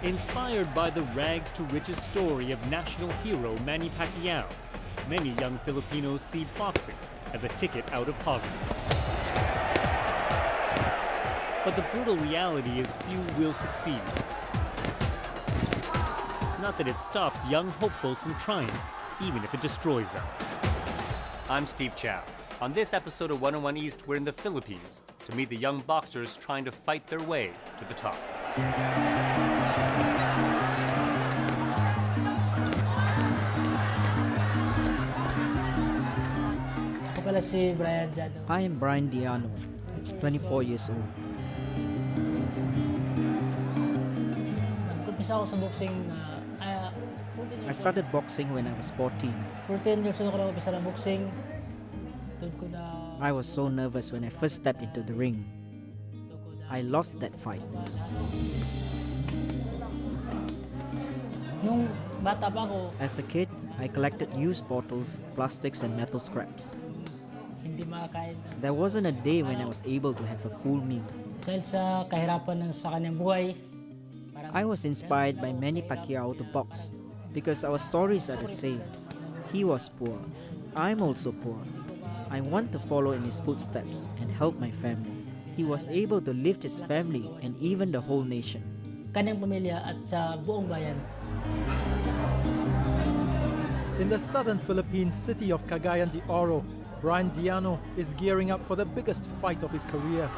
Inspired by the rags to riches story of national hero Manny Pacquiao, many young Filipinos see boxing as a ticket out of poverty. But the brutal reality is few will succeed. Not that it stops young hopefuls from trying, even if it destroys them. I'm Steve Chow. On this episode of 101 East, we're in the Philippines to meet the young boxers trying to fight their way to the top. I am Brian Diano, 24 years old. I started boxing when I was 14. 14 years old ako nag-umpisa ng boxing. I was so nervous when I first stepped into the ring. I lost that fight. Nung bata pa ako, As a kid, I collected used bottles, plastics, and metal scraps. hindi makakain. There wasn't a day when I was able to have a full meal. Dahil sa kahirapan sa kanyang buhay, I was inspired by Manny Pacquiao to box because our stories are the same. He was poor. I'm also poor. I want to follow in his footsteps and help my family. He was able to lift his family and even the whole nation. kanyang pamilya at sa buong bayan. In the southern Philippines city of Cagayan de Oro, Brian Diano is gearing up for the biggest fight of his career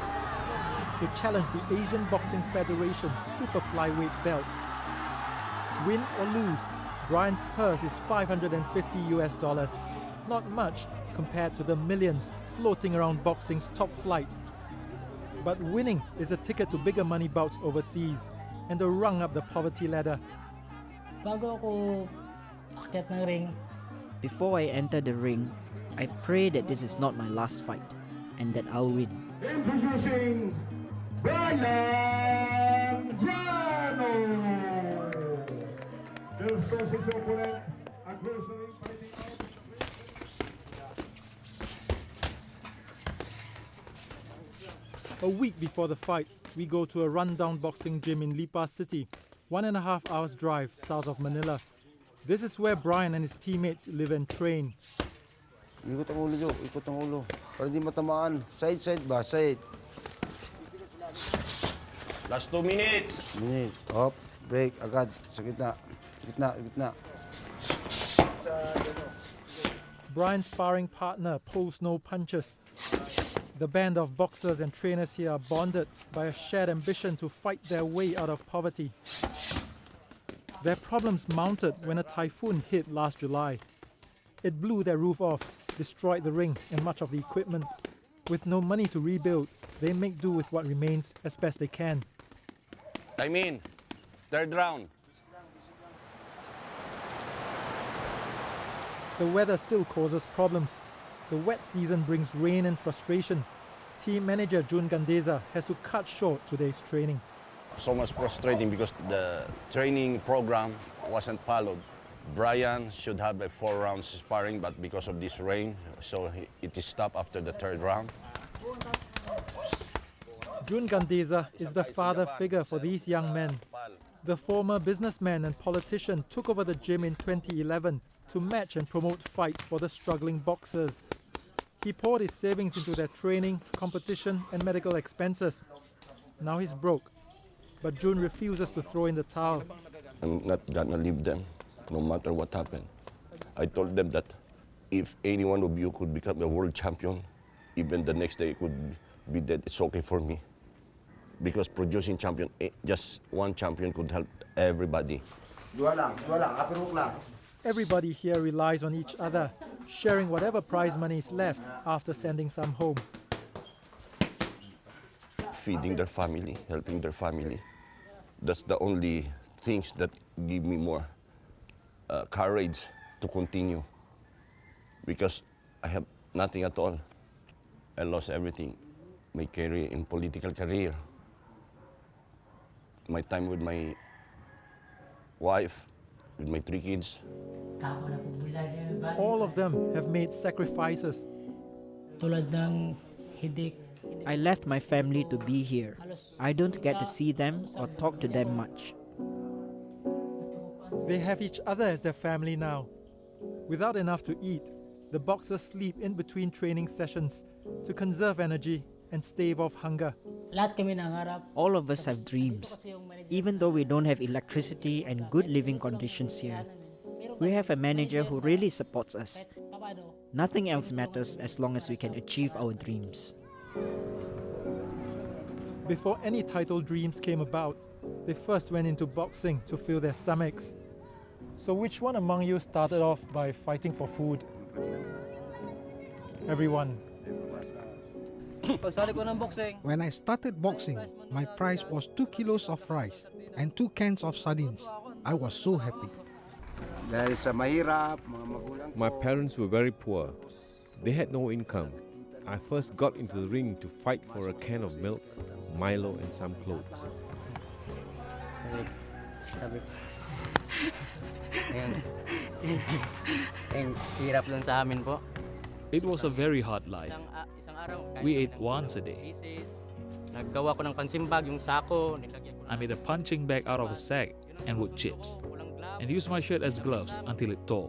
to challenge the Asian Boxing Federation's super flyweight belt. Win or lose, Brian's purse is $550 US, not much compared to the millions floating around boxing's top flight. But winning is a ticket to bigger money bouts overseas and a rung up the poverty ladder. Bago ako akyat ng ring, Before I enter the ring, I pray that this is not my last fight and that I'll win. Introducing Brian Diano. Versus his opponent, across the ring, fighting out. A week before the fight, we go to a rundown boxing gym in Lipa City, 1.5 hours drive south of Manila. This is where Brian and his teammates live and train. Ikot ang ulo, Jo. Ikot ang ulo. Para di matamaan. Side ba? Side. Last 2 minutes. Minute. Hop. Break. Agad. Sa gitna. Gitna. Brian's sparring partner pulls no punches. The band of boxers and trainers here are bonded by a shared ambition to fight their way out of poverty. Their problems mounted when a typhoon hit last July. It blew their roof off, destroyed the ring and much of the equipment. With no money to rebuild, they make do with what remains as best they can. Time in. Third round. The weather still causes problems. The wet season brings rain and frustration. Team manager Jun Gandeza has to cut short today's training. So much frustrating because the training program wasn't followed. Brian should have a 4 rounds sparring, but because of this rain, so it is stopped after the 3rd round. Jun Gandeza is the father figure for these young men. The former businessman and politician took over the gym in 2011 to match and promote fights for the struggling boxers. He poured his savings into their training, competition and medical expenses. Now he's broke. But Jun refuses to throw in the towel. I'm not gonna leave them, no matter what happened. I told them that if any one of you could become a world champion, even the next day could be dead, it's okay for me. Because producing champion, just one champion could help everybody. Dua lang. Apirok lang. Everybody here relies on each other, sharing whatever prize money is left after sending some home. Feeding their family, helping their family. That's the only things that give me more courage to continue. Because I have nothing at all. I lost everything. My career in political career. My time with my wife, with my 3 kids. All of them have made sacrifices. tulad ng hidik. I left my family to be here. I don't get to see them or talk to them much. They have each other as their family now. Without enough to eat, the boxers sleep in between training sessions to conserve energy and stave off hunger. Lahat kami nangarap. All of us have dreams. Even though we don't have electricity and good living conditions here, we have a manager who really supports us. Nothing else matters as long as we can achieve our dreams. Before any title dreams came about, they first went into boxing to fill their stomachs. So which one among you started off by fighting for food? Everyone. When I started boxing, my prize was 2 kilos of rice and 2 cans of sardines. I was so happy. Dahil sa mahirap, mga magulang My ko, parents were very poor. They had no income. I first got into the ring to fight for a can of milk, Milo, and some clothes. Hirap lang sa amin po. It was a very hard life. Isang araw, We ate once a day. Naggawa ko ng pansimbag, yung sako, nilagyan ko I made a punching bag out of a sack and wood chips, and used my shirt as gloves until it tore.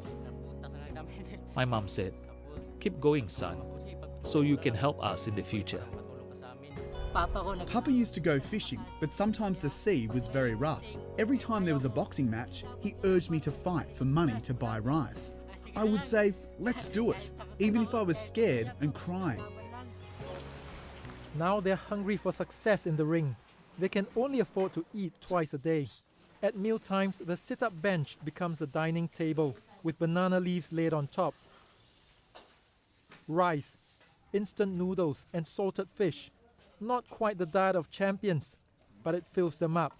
My mom said, "Keep going, son, so you can help us in the future." Papa used to go fishing, but sometimes the sea was very rough. Every time there was a boxing match, he urged me to fight for money to buy rice. I would say, let's do it, even if I was scared and crying. Now they're hungry for success in the ring. They can only afford to eat twice a day. At meal times, the sit-up bench becomes a dining table with banana leaves laid on top. Rice, instant noodles, and salted fish. Not quite the diet of champions, but it fills them up.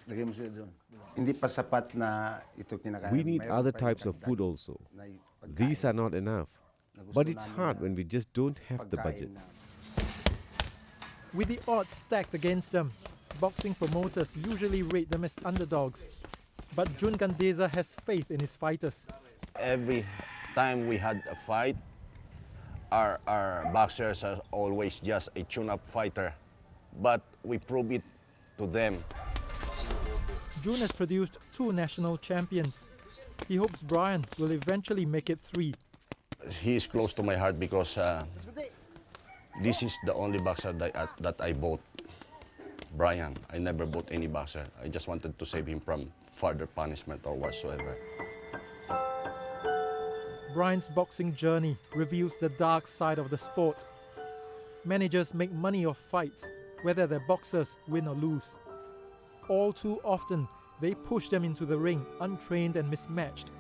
lagay mo sila doon. Hindi pa sapat na ito kinakain. We need Mayroon other pa yung types of food pagkain also. na yung pagkain These are not enough. na gusto But it's namin hard na when we just don't have the pagkain budget. na- With the odds stacked against them, boxing promoters usually rate them as underdogs. But Jun Gandeza has faith in his fighters. Every time we had a fight, our boxers are always just a tune-up fighter. But we prove it to them. Jun has produced 2 national champions. He hopes Brian will eventually make it 3. He is close to my heart because this is the only boxer that I bought. Brian, I never bought any boxer. I just wanted to save him from further punishment or whatsoever. Brian's boxing journey reveals the dark side of the sport. Managers make money off fights, whether their boxers win or lose. All too often, they push them into the ring untrained and mismatched.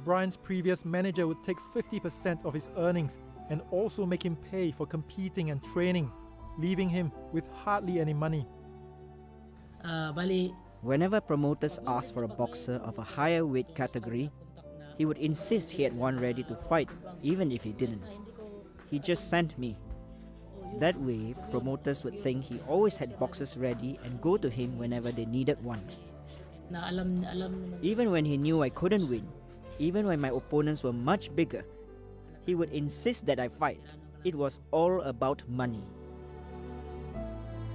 Brian's previous manager would take 50% of his earnings and also make him pay for competing and training, leaving him with hardly any money. Bali, Whenever promoters asked for a boxer of a higher weight category, he would insist he had one ready to fight, even if he didn't. He just sent me. That way, promoters would think he always had boxers ready and go to him whenever they needed one. na alam naman. Even when he knew I couldn't win, even when my opponents were much bigger, he would insist that I fight. It was all about money.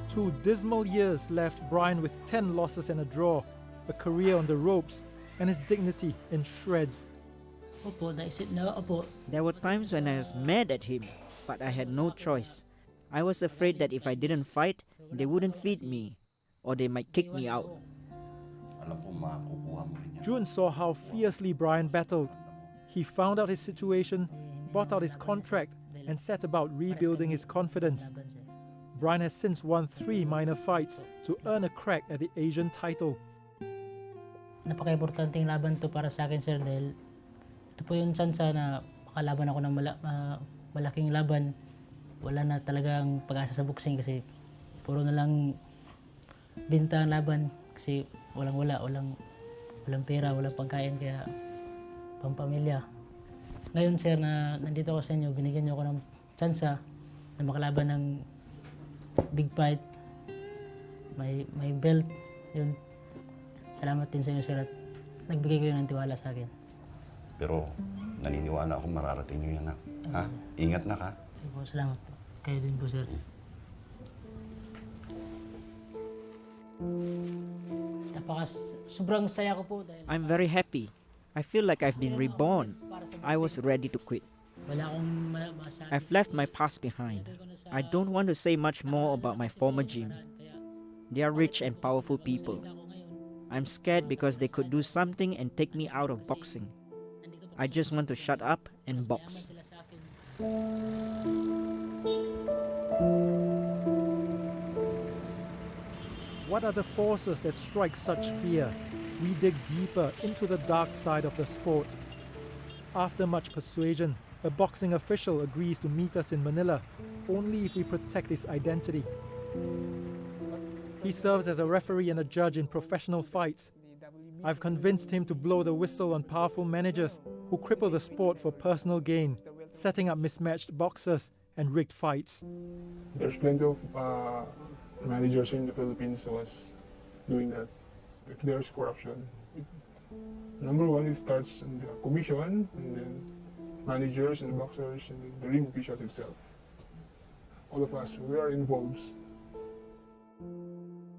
2 dismal years left Brian with 10 losses and a draw, a career on the ropes, and his dignity in shreds. Opo, naisip na, opo. There were times when I was mad at him, but I had no choice. I was afraid that if I didn't fight, they wouldn't feed me, or they might kick me out. Jun saw how fiercely Brian battled. He found out his situation, bought out his contract, and set about rebuilding his confidence. Brian has since won 3 minor fights to earn a crack at the Asian title. Napaka-importanting laban to para sa akin, sir, dahil ito po yung tsansa na makalaban ako ng malaking laban. Wala na talagang pag-asa sa boxing kasi puro na lang binta ang laban kasi walang pera, walang pagkain, kaya pampamilya. Ngayon, sir, na nandito ako sa inyo, binigyan niyo ako ng tsansa na makalaban ng big fight, may belt, yun. Salamat din sa inyo, sir, at nagbigay kayo ng tiwala sa akin. Pero naniniwala ako mararating nyo yan, ha? Ingat na ka. Sige po, salamat po. Kayo din po, sir. Sobrang saya ko po dahil I'm very happy. I feel like I've been reborn. I was ready to quit. wala akong masabi. I've left my past behind. I don't want to say much more about my former gym. They are rich and powerful people. I'm scared because they could do something and take me out of boxing. I just want to shut up and box. What are the forces that strike such fear? We dig deeper into the dark side of the sport. After much persuasion, a boxing official agrees to meet us in Manila only if we protect his identity. He serves as a referee and a judge in professional fights. I've convinced him to blow the whistle on powerful managers who cripple the sport for personal gain, setting up mismatched boxers and rigged fights. There's plenty of managers in the Philippines who was doing that. If there's corruption, number one, it starts in the commission, and then managers and the boxers, and then the ring officials itself. All of us, we are involved.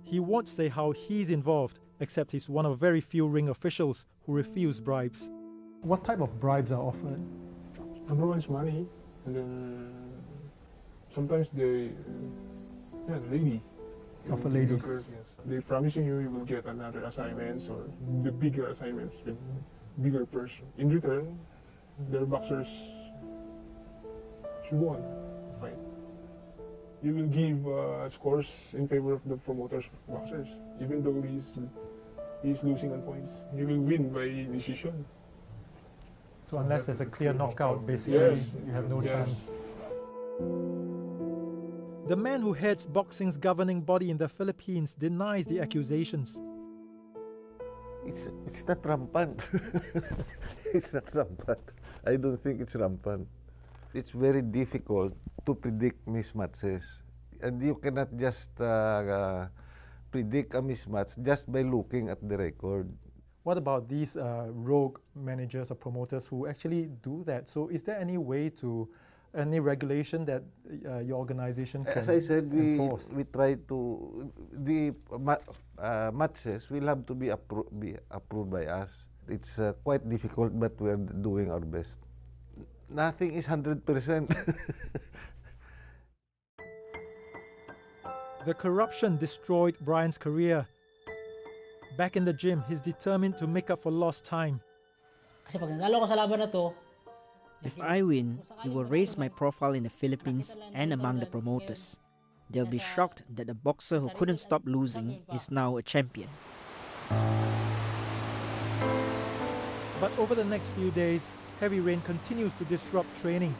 He won't say how he's involved, except he's one of very few ring officials who refuse bribes. What type of bribes are offered? Number one is money, and then sometimes they, lady. Offer ladies. Yes. They're promising you will get another assignments or the bigger assignments with bigger person. In return, their boxers should won the fight. You will give scores in favor of the promoter's boxers, even though he's losing on points. You will win by decision. So unless there's a clear knockout, basically, yes, you have no yes. chance. The man who heads boxing's governing body in the Philippines denies the accusations. It's not rampant. It's not rampant. I don't think it's rampant. It's very difficult to predict mismatches. And you cannot just predict a mismatch just by looking at the record. What about these rogue managers or promoters who actually do that? So is there any way to, any regulation that your organization can As I said, enforce? we try to, the matches will have to be approved by us. It's quite difficult, but we're doing our best. Nothing is 100%. The corruption destroyed Brian's career. Back in the gym, he's determined to make up for lost time. Kasi pag nanalo ko sa laban na to, If I win, it will raise my profile in the Philippines and among the promoters. They'll be shocked that a boxer who couldn't stop losing is now a champion. But over the next few days, heavy rain continues to disrupt training.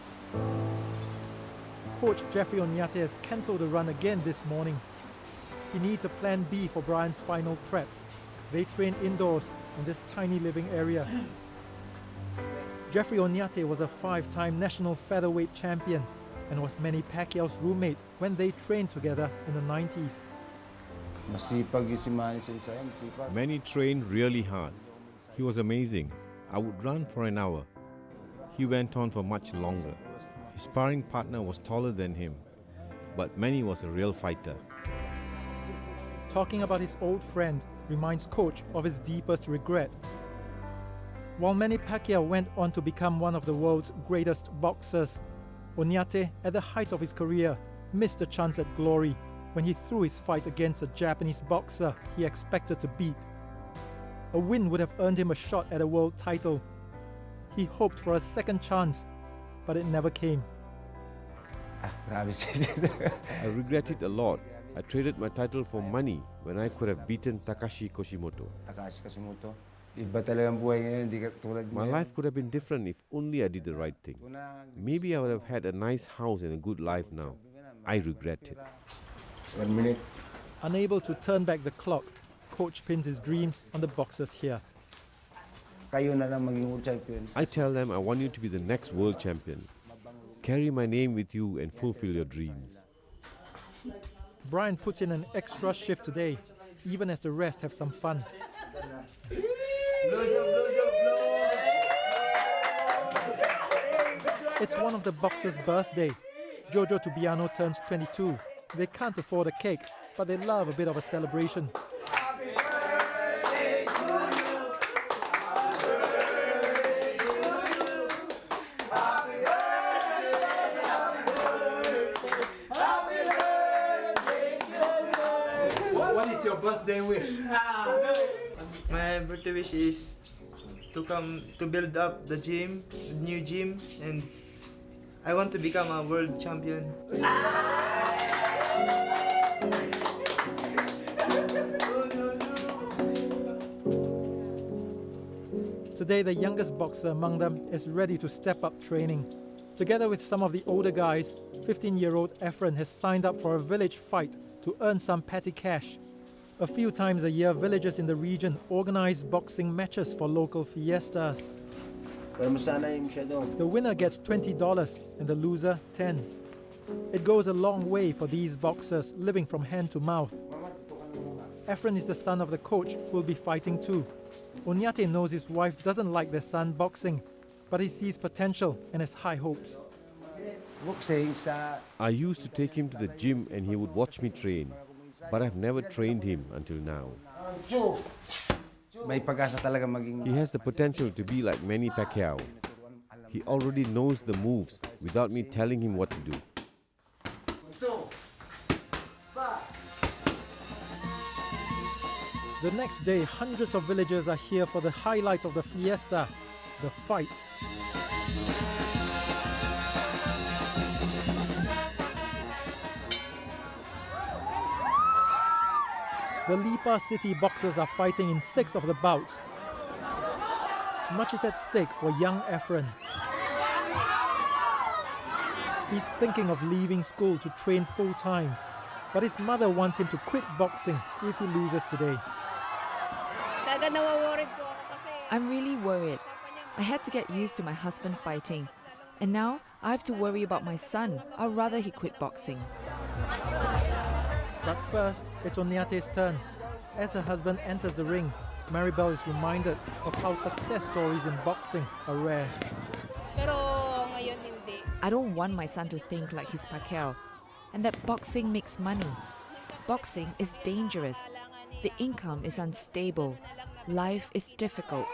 Coach Jeffrey Onyate has cancelled the run again this morning. He needs a plan B for Brian's final prep. They train indoors in this tiny living area. Jeffrey Onyate was a 5-time national featherweight champion and was Manny Pacquiao's roommate when they trained together in the 90s. Manny trained really hard. He was amazing. I would run for an hour. He went on for much longer. His sparring partner was taller than him, but Manny was a real fighter. Talking about his old friend reminds Coach of his deepest regret. While Manny Pacquiao went on to become one of the world's greatest boxers, Onyate, at the height of his career, missed a chance at glory when he threw his fight against a Japanese boxer he expected to beat. A win would have earned him a shot at a world title. He hoped for a second chance, but it never came. I regret it a lot. I traded my title for money when I could have beaten Takashi Koshimoto. My life could have been different if only I did the right thing. Maybe I would have had a nice house and a good life now. I regret it. 1 minute. Unable to turn back the clock, Coach pins his dreams on the boxers here. I tell them I want you to be the next world champion. Carry my name with you and fulfill your dreams. Brian puts in an extra shift today, even as the rest have some fun. It's one of the boxers' birthday. Jojo Tubiano turns 22. They can't afford a cake, but they love a bit of a celebration. your birthday wish? My birthday wish is to build up the gym, the new gym, and I want to become a world champion. Today, the youngest boxer among them is ready to step up training. Together with some of the older guys, 15-year-old Efren has signed up for a village fight to earn some petty cash. A few times a year, villagers in the region organize boxing matches for local fiestas. The winner gets $20 and the loser $10. It goes a long way for these boxers living from hand to mouth. Efren is the son of the coach who will be fighting too. Onyate knows his wife doesn't like their son boxing, but he sees potential and has high hopes. I used to take him to the gym and he would watch me train, but I've never trained him until now. He has the potential to be like Manny Pacquiao. He already knows the moves without me telling him what to do. The next day, hundreds of villagers are here for the highlight of the fiesta, the fights. The Lipa city boxers are fighting in 6 of the bouts. Much is at stake for young Efren. He's thinking of leaving school to train full-time, but his mother wants him to quit boxing if he loses today. I'm really worried. I had to get used to my husband fighting, and now I have to worry about my son. I'd rather he quit boxing. But first, it's Onyate's turn. As her husband enters the ring, Maribel is reminded of how success stories in boxing are rare. I don't want my son to think like he's Pacquiao, and that boxing makes money. Boxing is dangerous. The income is unstable. Life is difficult.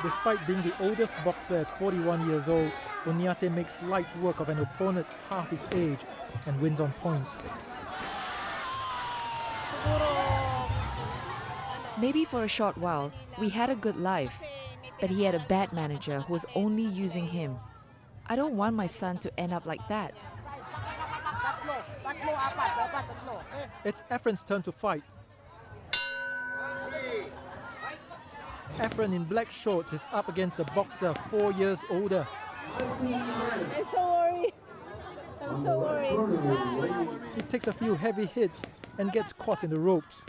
Despite being the oldest boxer at 41 years old, Onyate makes light work of an opponent half his age and wins on points. Maybe for a short while, we had a good life, but he had a bad manager who was only using him. I don't want my son to end up like that. It's Efren's turn to fight. Efren in black shorts is up against a boxer 4 years older. I'm so worried. I'm so worried. He takes a few heavy hits and gets caught in the ropes.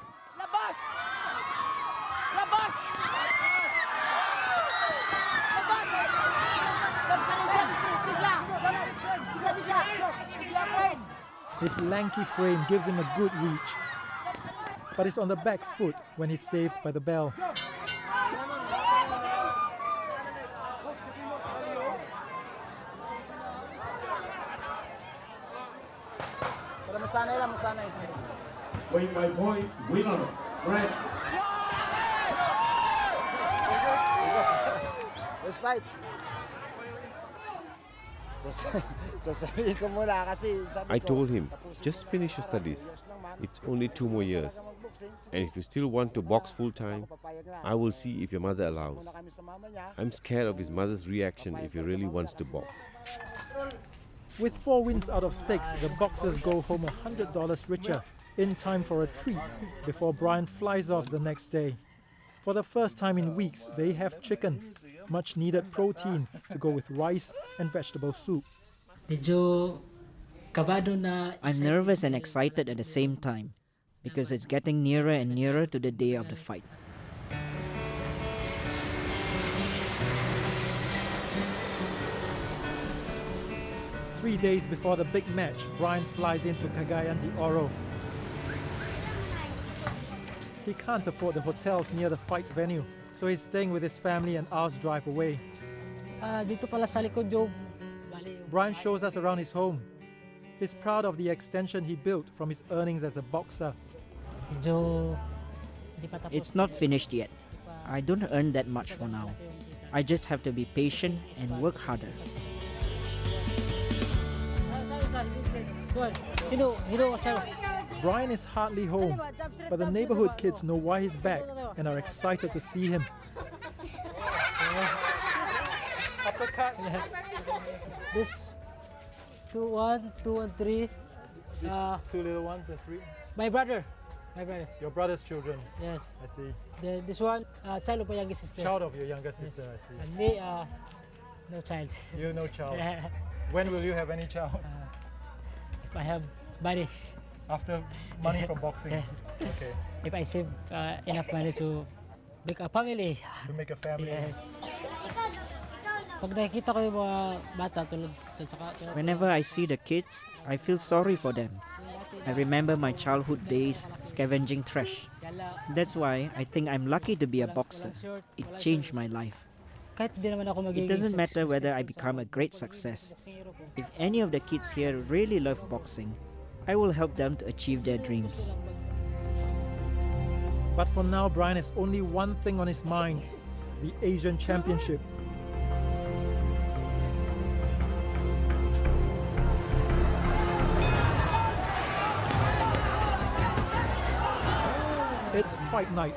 His lanky frame gives him a good reach, but he's on the back foot when he's saved by the bell. Point by point, winner, red. Let's fight. I told him, just finish your studies. It's only 2 more years. And if you still want to box full-time, I will see if your mother allows. I'm scared of his mother's reaction if he really wants to box. With 4 wins out of 6, the boxers go home $100 richer, in time for a treat before Brian flies off the next day. For the first time in weeks, they have chicken, much needed protein to go with rice and vegetable soup. I'm nervous and excited at the same time because it's getting nearer and nearer to the day of the fight. Three days before the big match, Brian flies into Cagayan de Oro. He can't afford the hotels near the fight venue, so he's staying with his family an hour's drive away. Dito pala sa likod, Job. Brian shows us around his home. He's proud of the extension he built from his earnings as a boxer. It's not finished yet. I don't earn that much for now. I just have to be patient and work harder. Brian is hardly home, but the neighborhood kids know why he's back and are excited to see him. Uppercut. This 2-1, 2 and 3. Two little ones and three? My brother. Your brother's children? Yes. I see. This one, child of my younger sister. Child of your younger sister, I see. And me, no child. You no child. When will you have any child? If I have money. After money from boxing? Yes. Okay. If I save enough money to make a family. To make a family? Yes. Pag nakikita ko yung mga bata tulad Whenever I see the kids, I feel sorry for them. I remember my childhood days scavenging trash. That's why I think I'm lucky to be a boxer. It changed my life. It doesn't matter whether I become a great success. If any of the kids here really love boxing, I will help them to achieve their dreams. But for now, Brian has only one thing on his mind: the Asian Championship. It's fight night.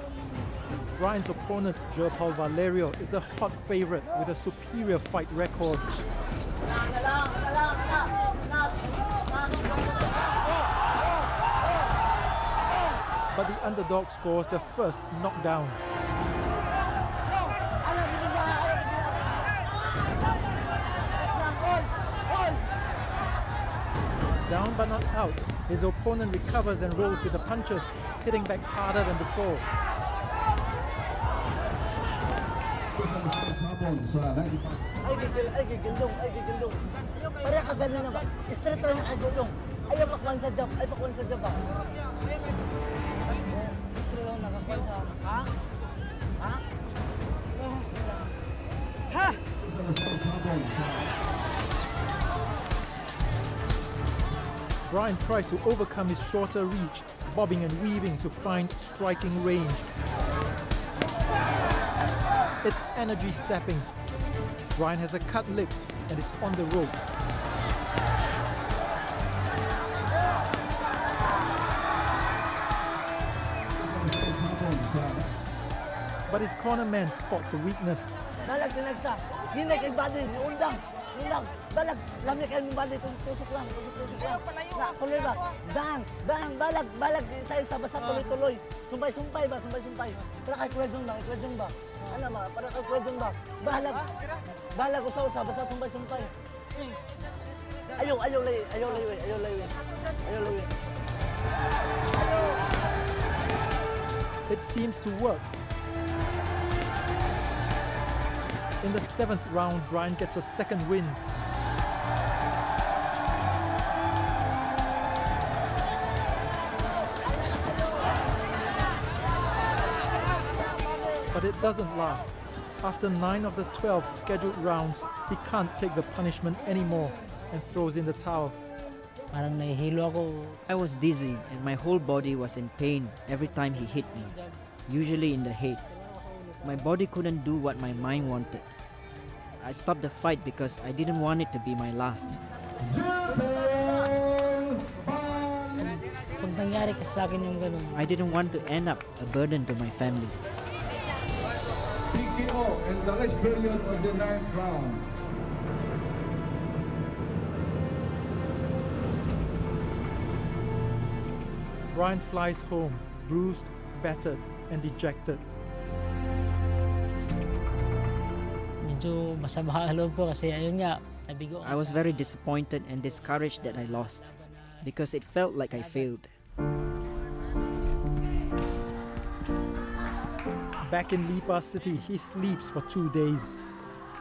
Brian's opponent, Paul Valerio, is the hot favorite with a superior fight record. But the underdog scores the first knockdown. Down but not out, his opponent recovers and rolls with the punches, hitting back harder than before. Brian tries to overcome his shorter reach, bobbing and weaving to find striking range. It's energy sapping. Brian has a cut lip and is on the ropes. But his corner man spots a weakness. Balag, lamig kayo ng bali, tusok lang. Tuloy ba? Bang, balag, isa-isa, basta tuloy-tuloy. Sumpay ba? Para kay kwedyon ba? Ano ba? Para kay kwedyon ba? Balag, usa-usa, basta sumpay. Ayaw lay. It seems to work. In the 7th round, Brian gets a second win. But it doesn't last. After 9 of the 12 scheduled rounds, he can't take the punishment anymore and throws in the towel. I was dizzy and my whole body was in pain every time he hit me, usually in the head. My body couldn't do what my mind wanted. I stopped the fight because I didn't want it to be my last. I didn't want to end up a burden to my family. PKO in the rest period of the 9th round. Brian flies home, bruised, battered, and dejected. I was very disappointed and discouraged that I lost, because it felt like I failed. Back in Lipa City, he sleeps for 2 days.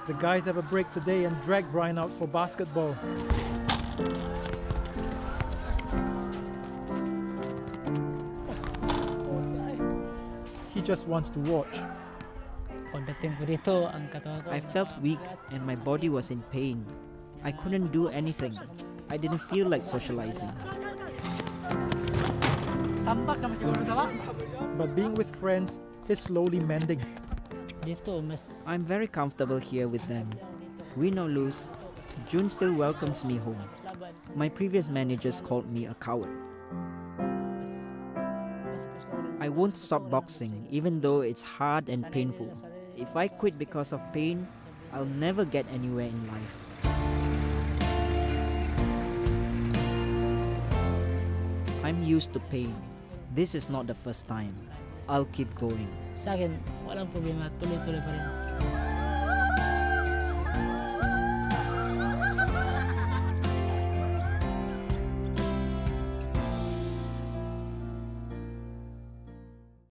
The guys have a break today and drag Brian out for basketball. He just wants to watch. I felt weak and my body was in pain. I couldn't do anything. I didn't feel like socializing. But being with friends, he's slowly mending. I'm very comfortable here with them. Win or lose, June still welcomes me home. My previous managers called me a coward. I won't stop boxing even though it's hard and painful. If I quit because of pain, I'll never get anywhere in life. I'm used to pain. This is not the first time. I'll keep going. Sa akin, walang problema, tuloy-tuloy pa rin.